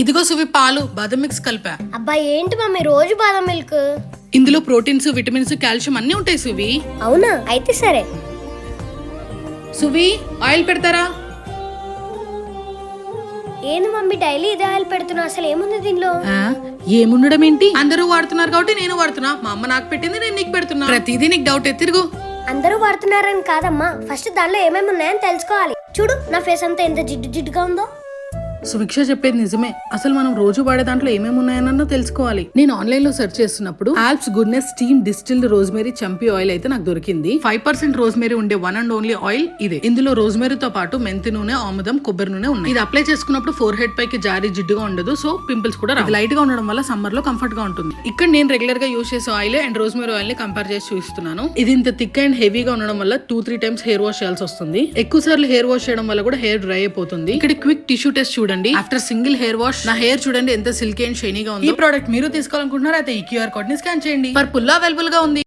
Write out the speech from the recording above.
ఇదిగో సువి పాలు బాదం మిక్స్ కలిపా. అబ్బా ఏంటి మమ్మీ రోజు బాదం మిల్క్? ఇందులో ప్రోటీన్స్, విటమిన్స్, కాల్షియం అన్ని ఉంటాయి సువి. అవునా, అయితే సరే. సువి ఆయిల్ పెడతారా? ఏంది మమ్మీ డైలీ ఇదే ఆయిల్ పెడుతున్నా, అసలు ఏముంది దీనిలో? ఏముండడం ఏంటి, అందరూ వాడుతున్నారు కాబట్టి నేను వాడుతున్నా. మా అమ్మ నాకు పెట్టింది, నేను నీకు పెడుతున్నా. ప్రతిదీ నీకు డౌట్ తిరుగు. అందరూ వాడుతున్నారని కాదమ్మా, ఫస్ట్ దానిలో ఏమేమి ఉన్నాయని తెలుసుకోవాలి. చూడు నా ఫేస్ అంతా ఎంత జిడ్డు జిడ్డుగా ఉందో. సుభిక్ష చెప్పేది నిజమే. అసలు మనం రోజు వాడే దాంట్లో ఏమేమి ఉన్నాయన్న తెలుసుకోవాలి. నేను ఆన్లైన్ లో సెర్చ్ చేస్తున్నప్పుడు Alps Goodness steam distilled rosemary champi oil అయితే నాకు దొరికింది. 5% రోజ్మెరీ ఉండే వన్ అండ్ ఓన్లీ ఆయిల్ ఇదే. ఇందులో రోజ్మెరీతో పాటు మెంతి నూనె, ఆముదం, కొబ్బరి నూనె ఉన్నాయి. ఇది అప్లై చేసుకున్నప్పుడు ఫోర్ హెడ్ పైకి జారీ జిడ్డుగా ఉండదు, సో పింపుల్స్ కూడా రావు. లైట్ గా ఉండడం వల్ల సమ్మర్ లో కంఫర్ట్ గా ఉంటుంది. ఇక్కడ నేను రెగ్యులర్ గా యూస్ చేసే ఆయిల్ అండ్ రోజ్మెరీ ఆయిల్ ని కంపేర్ చేసి చూస్తున్నాను. ఇది ఇంత థిక్ అండ్ హెవీగా ఉండడం వల్ల 2-3 టైమ్స్ హెయిర్ వాష్ చేయాల్సి వస్తుంది. ఎక్కువ సార్లు హెయిర్ వాష్ చేయడం వల్ల కూడా హెయిర్ డ్రై అయిపోతుంది. ఇక్కడ క్విక్ టిష్యూ టెస్ట్ చూడండి. ఆఫ్టర్ సింగిల్ హెయిర్ వాష్ నా హెయిర్ చూడండి ఎంత సిల్కీ అండ్ షైనీగా ఉంది. ఈ ప్రోడక్ట్ మీరు తీసుకోవాలనుకుంటున్నారా? అయితే ఈ QR కోడ్ ని స్కాన్ చేయండి. పర్పుల్ లో అవైలబుల్ గా ఉంది.